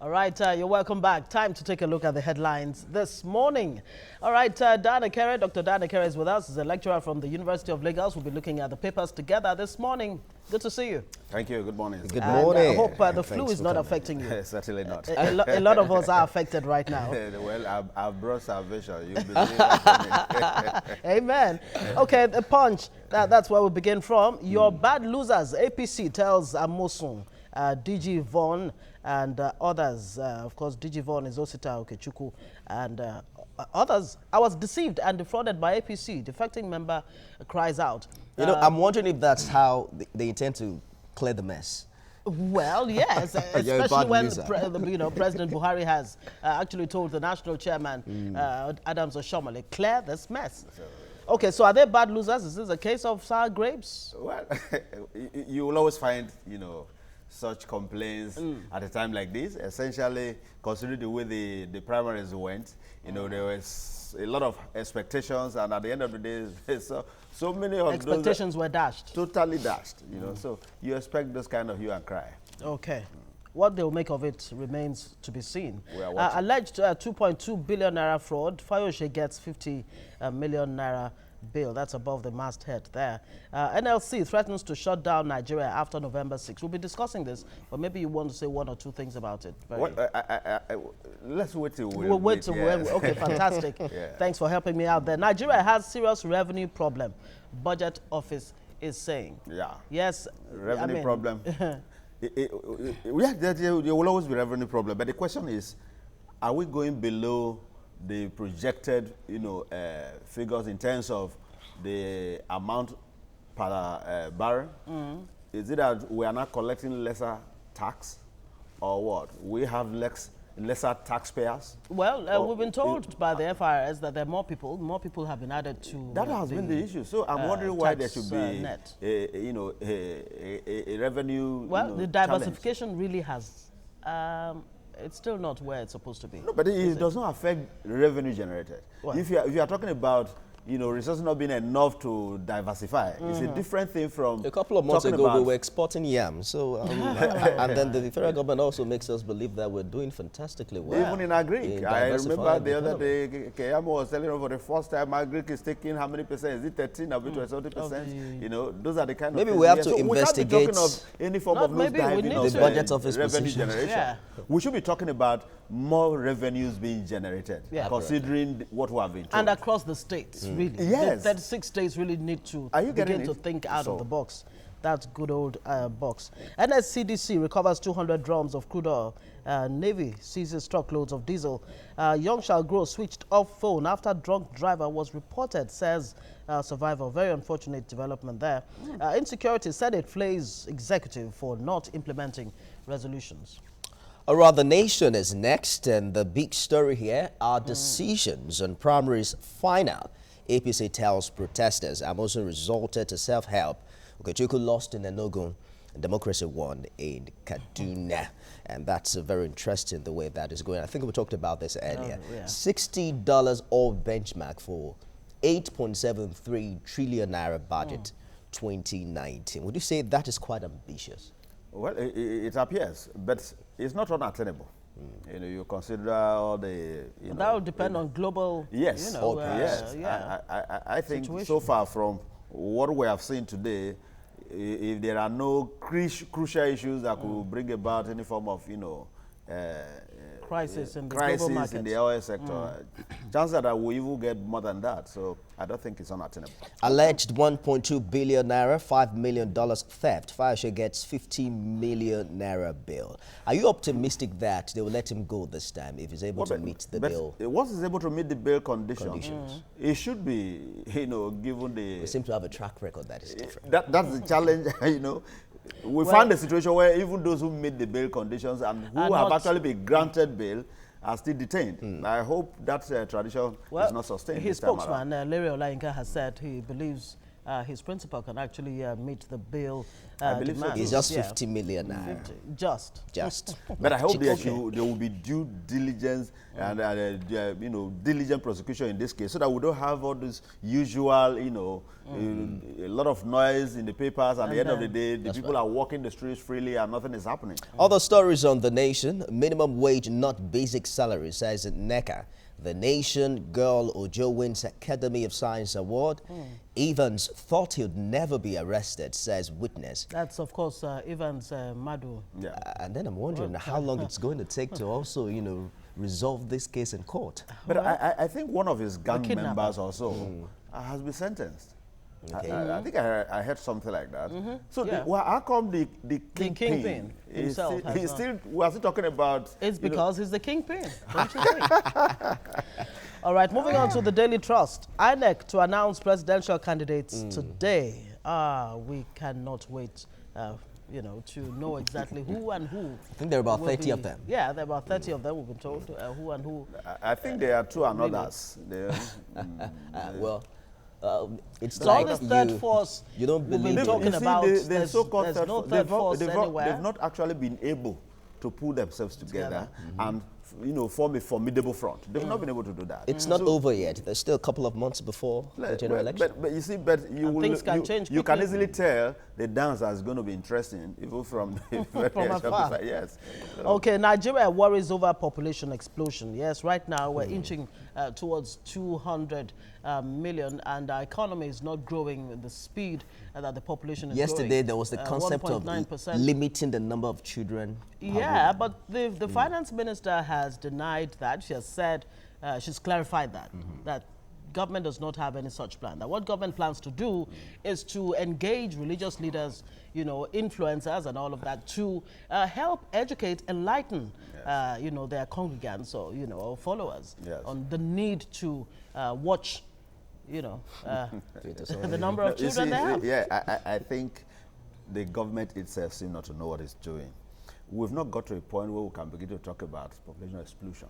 All right, you're welcome back. Time to take a look at the headlines this morning. All right, Dr. Dana Kere is with us. He's a lecturer from the University of Lagos. We'll be looking at the papers together this morning. Good to see you. Thank you. Good morning. Good morning. I hope the flu is not affecting you. Certainly not. A lot of us are affected right now. Well, I've brought salvation. You believe that for me. Amen. Okay, the Punch. That's where we begin from. Your bad losers. APC tells Amosun, DG Vaughan, and others. Of course, DG Vaughan is Osita Okechukwu, and others. I was deceived and defrauded by APC. Defecting member cries out. You know, I'm wondering if that's how they intend to clear the mess. Well, yes, especially when President Buhari has actually told the national chairman, Adams Oshomole, clear this mess. Okay, so are they bad losers? Is this a case of sour grapes? Well, you will always find, such complaints at a time like this. Essentially, considering the way the primaries went, there was a lot of expectations, and at the end of the day, so many of expectations were dashed. Totally dashed, So you expect this kind of hue and cry. Okay. What they'll make of it remains to be seen. Alleged 2.2 billion naira fraud. Fayose gets 50 million naira bill. That's above the masthead there. NLC threatens to shut down Nigeria after November 6. We'll be discussing this, but maybe you want to say one or two things about it. Let's wait till we'll wait till okay, fantastic. Thanks for helping me out there. Nigeria has serious revenue problem. Budget office is saying. Yeah. Yes. Revenue problem. There will always be revenue problem, but the question is, are we going below the projected, figures in terms of the amount per barrel? Is it that we are not collecting lesser tax, or what? We have lesser taxpayers? Well, we've been told by the FIRS that there are more people have been added to. That has been the issue. So I'm wondering why there should be a revenue. Well, the diversification really has. It's still not where it's supposed to be. No, but it does not affect revenue generated. Well, if you are talking about resources not being enough to diversify, it's a different thing from a couple of months ago we were exporting yam. So and then the federal government also makes us believe that we're doing fantastically well. Even in agric, I remember the other day Keyamo was telling us for the first time agric is taking how many percent? Is it 13 or 20%? Those are the kind of maybe we have to investigate. We can't be talking of any form of the budget office revenue generation. Yeah. We should be talking about more revenues being generated, considering what we have been told. And across the states, really. Yes. The 36 states really need to begin to think out of the box. That's good old box. NSCDC recovers 200 drums of crude oil. Navy seizes truckloads of diesel. Young shall grow switched off phone after drunk driver was reported, says survivor. Very unfortunate development there. Insecurity, Senate flays executive for not implementing resolutions. The nation is next, and the big story here are decisions on primaries final. APC tells protesters Amosun resulted to self-help. Okechukwu lost in Enugu, and democracy won in Kaduna. And that's very interesting the way that is going. I think we talked about this earlier. $60 off benchmark for 8.73 trillion naira budget 2019. Would you say that is quite ambitious? Well, it appears, but it's not unattainable. You consider all the. That will depend on global. Yes. I think situation. So far from what we have seen today, if there are no crucial issues that could bring about any form of, crisis in the crisis global market. In the oil sector, chances are that we will get more than that. So I don't think it's unattainable. Alleged 1.2 billion naira, $5 million theft. Fayose gets 50 million naira bill. Are you optimistic that they will let him go this time if he's able to meet the bill? Once he's able to meet the bill conditions, it should be, given the. We seem to have a track record that is different. That's the challenge, We found a situation where even those who meet the bail conditions and who have actually been granted bail are still detained. I hope that tradition is not sustained. His spokesman, Larry Olayinka, has said he believes his principal can actually meet the bill I believe so. demands. It's just 50 million naira. 50. Just. But I hope there will be due diligence and you know, diligent prosecution in this case, so that we don't have all this usual, you know, a lot of noise in the papers. And at the end of the day, the people are walking the streets freely and nothing is happening. Other stories on The Nation: minimum wage, not basic salary, says NECA. The Nation: Girl Ojo wins Academy of Science Award. Evans thought he'd never be arrested, says witness. That's, of course, Evans Madu. Yeah. And then I'm wondering how long it's going to take to also, you know, resolve this case in court. But I think one of his gang members also has been sentenced. Okay. I think I heard something like that. So how come the kingpin himself we're still talking about... It's because he's the kingpin, don't you think? All right, moving on to the Daily Trust. INEC to announce presidential candidates today. We cannot wait, you know, to know exactly who and who. I think there are about 30 of them. Yeah, there are about 30 of them, we've been told, who and who. I think there are two and others. Well, it's so like all this third force you don't believe we've been talking about, the so-called there's no third force anywhere. They've not actually been able to pull themselves together and, you know, form a formidable front. They've not been able to do that. It's not over yet. There's still a couple of months before the general election. But you see, things can change you can quickly. easily tell the dance is going to be interesting, even from afar. Yes. Okay, Nigeria worries over population explosion. Yes, right now we're inching towards 200 million, and our economy is not growing at the speed that the population is Yesterday, growing. there was the concept of limiting the number of children. Yeah, but the finance minister has denied that. She has said, she's clarified that, that government does not have any such plan. That what government plans to do is to engage religious leaders, you know, influencers and all of that to help educate, enlighten, you know, their congregants or, you know, or followers on the need to watch, you know, the number of children they have. Yeah, I think the government itself seems not to know what it's doing. We've not got to a point where we can begin to talk about population explosion.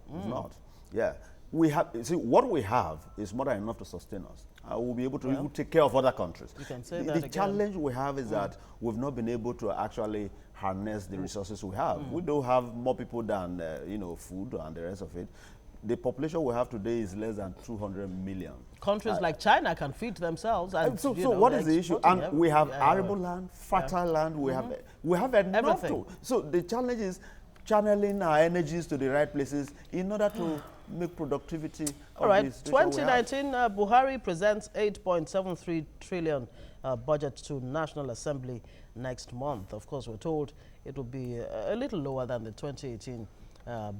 We've not. Yeah. We have, see, what we have is more than enough to sustain us. We'll be able to even take care of other countries. You can say that the again. challenge we have is that we've not been able to actually harness the resources we have. We don't have more people than, you know, food and the rest of it. The population we have today is less than 200 million. Countries like China can feed themselves. And so you know, what is the issue? And we have arable land, fertile land, we have enough to. So the challenge is channeling our energies to the right places in order to make productivity. All right, 2019, Buhari presents 8.73 trillion budget to National Assembly next month. Of course, we're told it will be a little lower than the 2018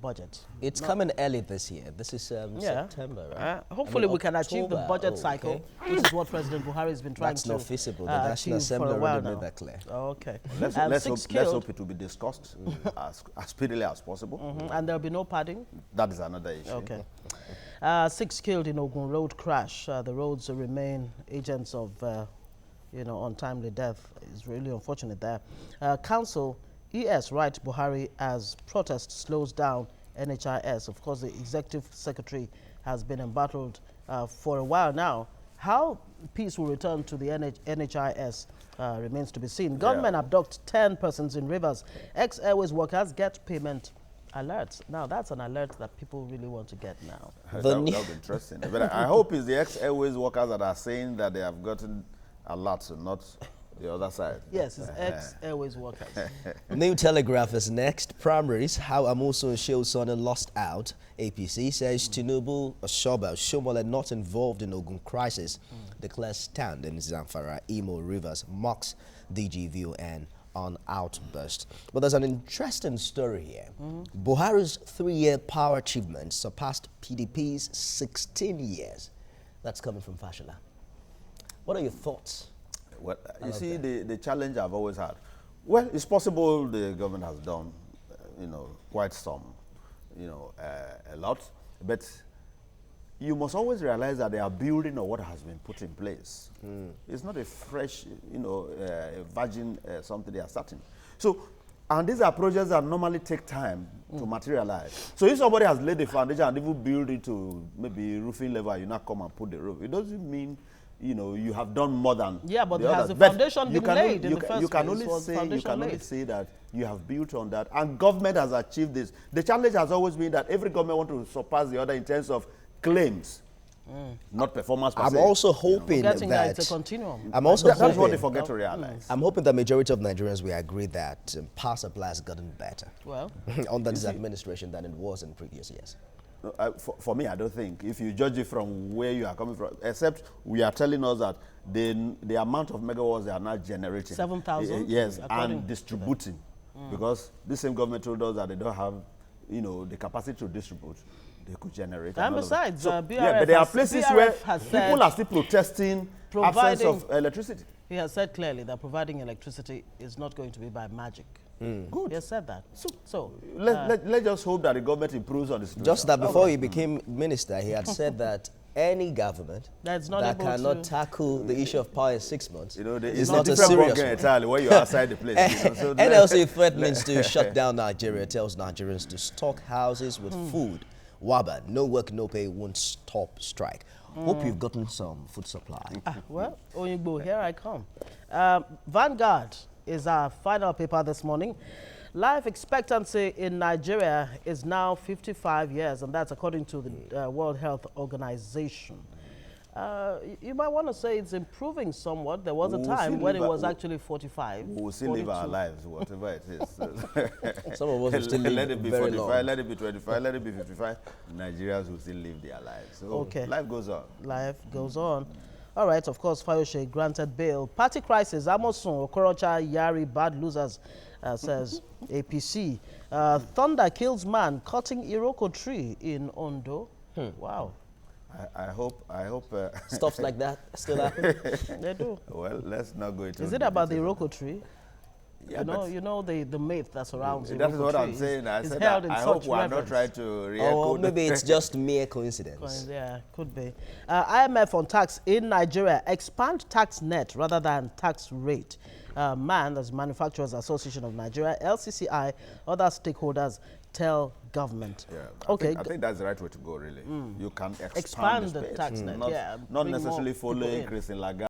budget. It's coming early this year. This is September, right? Hopefully we can achieve the budget cycle, which is what President Buhari has been trying to That's not feasible. The National Assembly already made that clear. Okay. Let's hope it will be discussed as speedily as possible. And there will be no padding? That is another issue. Okay. 6 killed in Ogun road crash. The roads remain agents of, you know, untimely death. It's really unfortunate there. Council ES writes Buhari as protest slows down NHIS. Of course, the executive secretary has been embattled for a while now. How peace will return to the NHIS remains to be seen. Government abduct 10 persons in Rivers. Ex-Airways workers get payment alerts. Now, that's an alert that people really want to get now. That would be interesting. But I hope it's the ex-Airways workers that are saying that they have gotten alerts and not the other side. Yes, it's ex-Airways workers. New Telegraph is next. Primaries, how Amosun Sheosona lost out. APC says Tinubu, Oshoba, Shomole not involved in Ogun crisis. Declares stand in Zamfara, Imo, Rivers, mocks DGVU and on outburst. But there's an interesting story here. Buhari's 3-year power achievement surpassed PDP's 16 years. That's coming from Fashola. What are your thoughts? Well, you see, the challenge I've always had. Well, it's possible the government has done, you know, quite some, you know, a lot. But you must always realize that they are building on what has been put in place. It's not a fresh, you know, virgin something they are starting. So, and these are projects that normally take time to materialize. So if somebody has laid the foundation and even build it to maybe roofing level, you now come and put the roof. It doesn't mean you know, you have done more than but the has others. the foundation been laid in the first you can place? only say that you have built on that, and government has achieved this. The challenge has always been that every government wants to surpass the other in terms of claims, not performance per se. I'm also hoping that it's a continuum. I'm also that's hoping, what they forget to realize. I'm hoping the majority of Nigerians will agree that power supply has gotten better Well, under this administration than it was in previous years. For me, I don't think. If you judge it from where you are coming from, except we are telling us that the amount of megawatts they are now generating. 7,000? Yes, and distributing. Because this same government told us that they don't have, you know, the capacity to distribute. They could generate. And besides, so, BRF yeah, but there are places where people are still protesting absence of electricity. He has said clearly that providing electricity is not going to be by magic. Good. He has said that. So let's just hope that the government improves on the situation. Just that before he became minister, he had said that any government that cannot tackle the issue of power in 6 months is not a serious one. Entirely when you're outside the place. So NLC threatens to shut down Nigeria, tells Nigerians to stock houses with food. WABA, no work, no pay, won't stop strike. Hope you've gotten some food supply. Well, Oyinbo, here I come. Vanguard is our final paper this morning. Life expectancy in Nigeria is now 55 years, and that's according to the World Health Organization. You might want to say it's improving somewhat. There was a time when it was actually 45. We'll still 42. Live our lives, whatever it is. Some of us will still live let it be very 45, long. let it be 25, let it be 55. Nigerians will still live their lives. So life goes on. Life goes on. All right, of course, Fayose granted bail. Party crisis, Amosun, Okorocha, Yari, bad losers, says APC. Thunder kills man cutting Iroko tree in Ondo. Wow. I hope stuff like that still happen. They do. Well, let's not go into. Is it about the Iroko tree? Yeah, you know the myth that surrounds the Iroko tree. That is what I'm saying. I said that I hope we are not trying to re-echo. Maybe it's just mere coincidence. Yeah, could be. IMF on tax in Nigeria, expand tax net rather than tax rate. MAN, that's Manufacturers Association of Nigeria, LCCI, other stakeholders tell government. Yeah, I think that's the right way to go, really. You can expand the tax net. Not necessarily follow increase in Lagarde.